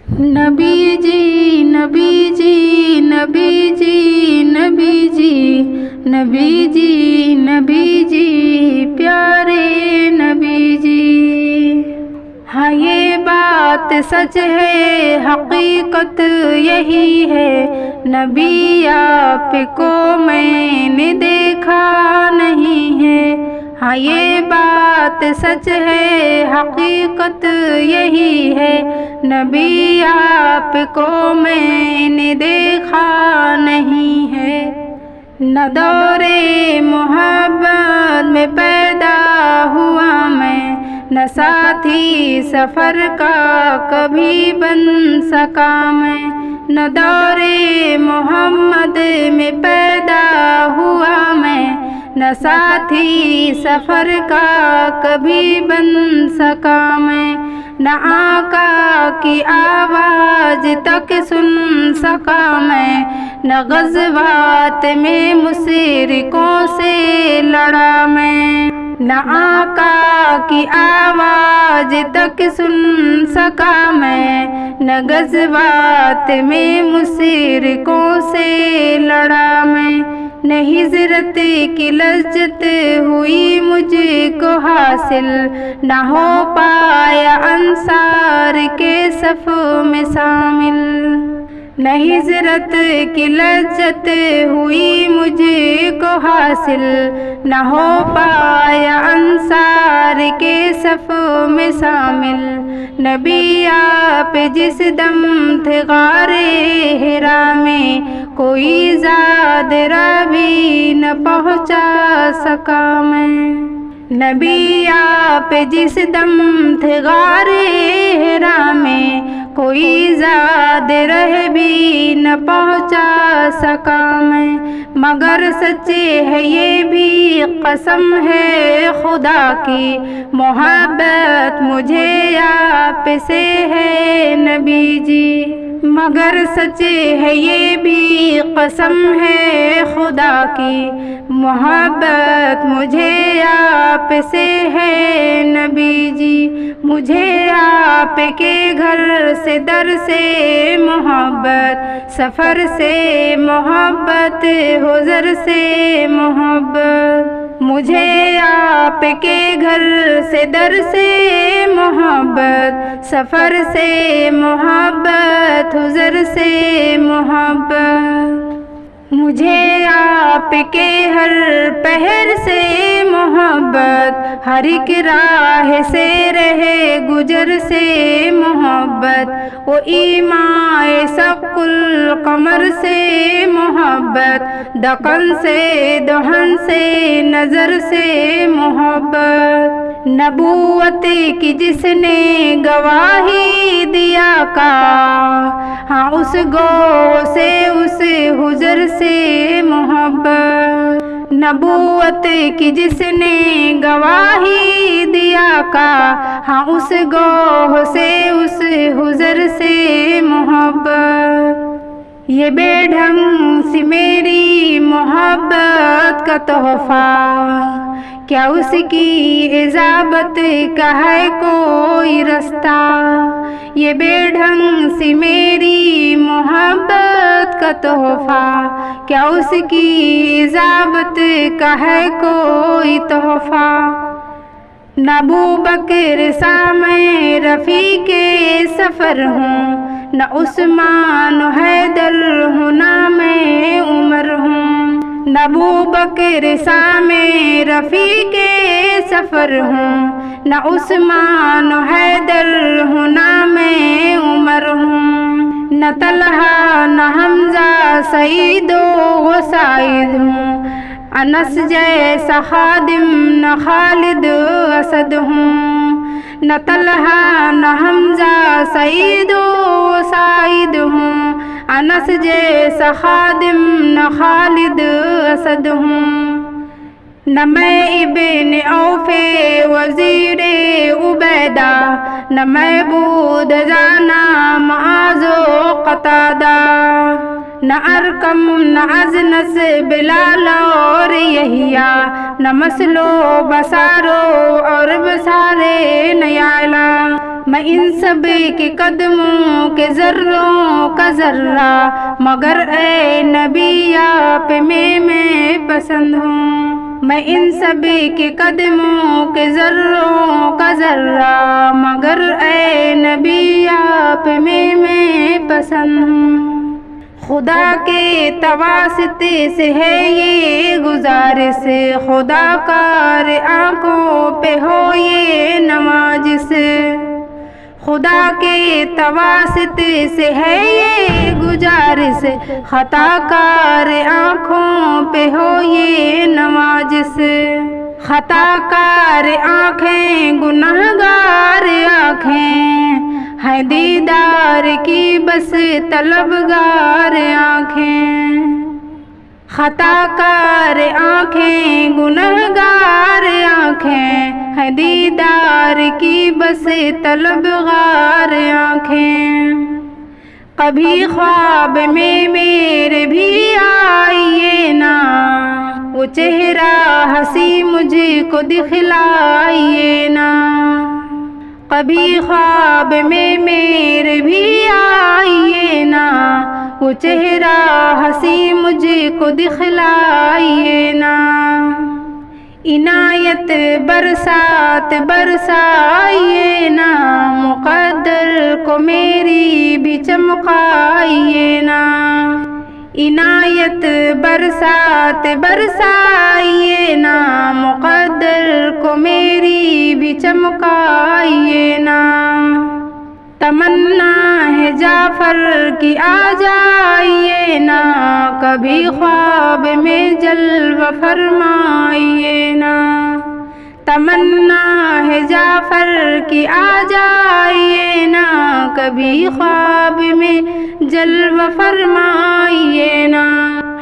نبی جی نبی جی نبی جی نبی جی نبی جی نبی جی پیارے نبی جی۔ ہاں یہ بات سچ ہے، حقیقت یہی ہے، نبی آپ کو میں نے دیکھا نہیں ہے۔ ہاں یہ بات سچ ہے، حقیقت یہی ہے، نبی آپ کو میں نے دیکھا نہیں ہے۔ نہ دور محبت میں پیدا ہوا میں، نہ ساتھی سفر کا کبھی بن سکا میں۔ نہ دور محمد میں پیدا ہوا میں، نہ ساتھی سفر کا کبھی بن سکا میں۔ نہ آقا کی آواز تک سن سکا میں، نہ غزوات میں مشرکوں سے لڑا میں۔ نہ آقا کی آواز تک سن سکا میں، نہ غزوات میں مشرکوں سے لڑا میں۔ نہ ہجرت کی لذت ہوئی مجھ کو حاصل، نہ ہو پایا انصار کے صف میں شامل۔ نہ ہجرت کی لذت ہوئی مجھ کو حاصل، نہ ہو پایا انصار کے صف میں شامل۔ نبی آپ جس دم تھے غار حرا میں، کوئی زاد راہ بھی نہ پہنچا سکا میں۔ نبی آپ جس دم تھے غار حرا میں، کوئی زاد راہ بھی نہ پہنچا سکا میں۔ مگر سچے ہے یہ بھی قسم ہے خدا کی، محبت مجھے آپ سے ہے نبی جی۔ مگر سچے ہے یہ بھی قسم ہے خدا کی، محبت مجھے آپ سے ہے نبی جی۔ مجھے آپ کے گھر سے در سے محبت، سفر سے محبت، حضر سے محبت۔ مجھے آپ کے گھر سے در سے محبت، سفر سے محبت، حضر سے محبت۔ مجھے آپ کے ہر پہر سے محبت، ہر ایک راہ سے رہے گزر سے محبت۔ وہ ایمائے سبق القمر سے محبت، دکن سے دہن سے نظر سے محبت۔ نبوت کی جس نے گواہی دیا کا، ہاں اس گو سے اس حضر سے محبت۔ نبوت کی جس نے گواہی دیا کا، ہاں اس گو سے اس حضر سے محبت۔ یہ بے ڈھنگ سی میری محبت کا تحفہ، کیا اس کی اجابت کا ہے کوئی رستہ؟ یہ بے ڈھنگ سی میری محبت کا تحفہ، کیا اس کی اجابت کا ہے کوئی تحفہ؟ نہ ابوبکر سا میں رفیق سفر ہوں، نہ عثمان و حیدر ہوں، نہ میں عمر ہوں۔ نہ ابوبکر سا میں رفیق سفر ہوں، نہ عثمان و حیدر ہوں، نہ میں عمر ہوں۔ نہ طلحہ نہ حمزہ سعید و سعید ہوں، انس جیسا خادم نہ خالد اسد ہوں۔ نہ طلحہ نہ حمزہ سعید و سعید ہوں، انس جیسا خادم نہ خالد اسد ہوں۔ نہ میں ابن عوف وزیر عبیدہ، نہ میں بود جانا معاذ و قتادہ۔ نہ ارقم نہ ازنس بلال اور یحییٰ، نہ مسلو بسارو اور بسارے نہ یعلا۔ میں ان سب کے قدموں کے ذروں کا ذرہ، مگر اے نبی آپ میں پسند ہوں۔ میں ان سب کے قدموں کے ذروں کا ذرہ، مگر اے نبی آپ میں پسند ہوں۔ خدا کے تواسطے سے ہے یہ گزارش، خدا کار آنکھوں پہ ہو یہ نوازش۔ خدا کے تواسطے سے ہے یہ گزارش، خطا کار آنکھوں پہ ہو یہ نوازش۔ خطا کار آنکھیں گنہگار آنکھیں، ہے دیدار کی بس طلبگار آنکھیں۔ خطا کار آنکھیں گنہگار آنکھیں، ہے دیدار کی بس طلبگار آنکھیں۔ کبھی خواب میں میرے بھی آئیے نا، وہ چہرہ ہنسی مجھ کو دکھلائیے نا۔ کبھی خواب میں میرے بھی آئیے نا، وہ چہرہ ہنسی مجھ کو دکھلائیے نا۔ عنایت برسات برسائیے نا، مقدر کو میری بھی چمکائیے نا۔ عنایت برسات برسائیے نا، مقدر کو میری بھی چمکائیے نا۔ تمنا ہے جعفر کی آ جائیے نا، کبھی خواب میں جلوہ فرمائیے نا۔ تمنا ہے جعفر کی آ جائیے نا، کبھی خواب میں جلوہ فرمائیے نا۔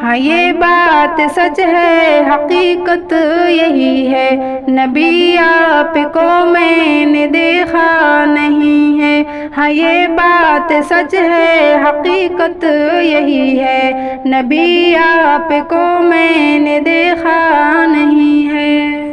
ہاں یہ بات سچ ہے حقیقت یہی ہے، نبی آپ کو میں نے دیکھا نہیں ہے۔ ہاں یہ بات سچ ہے حقیقت یہی ہے، نبی آپ کو میں نے دیکھا نہیں ہے۔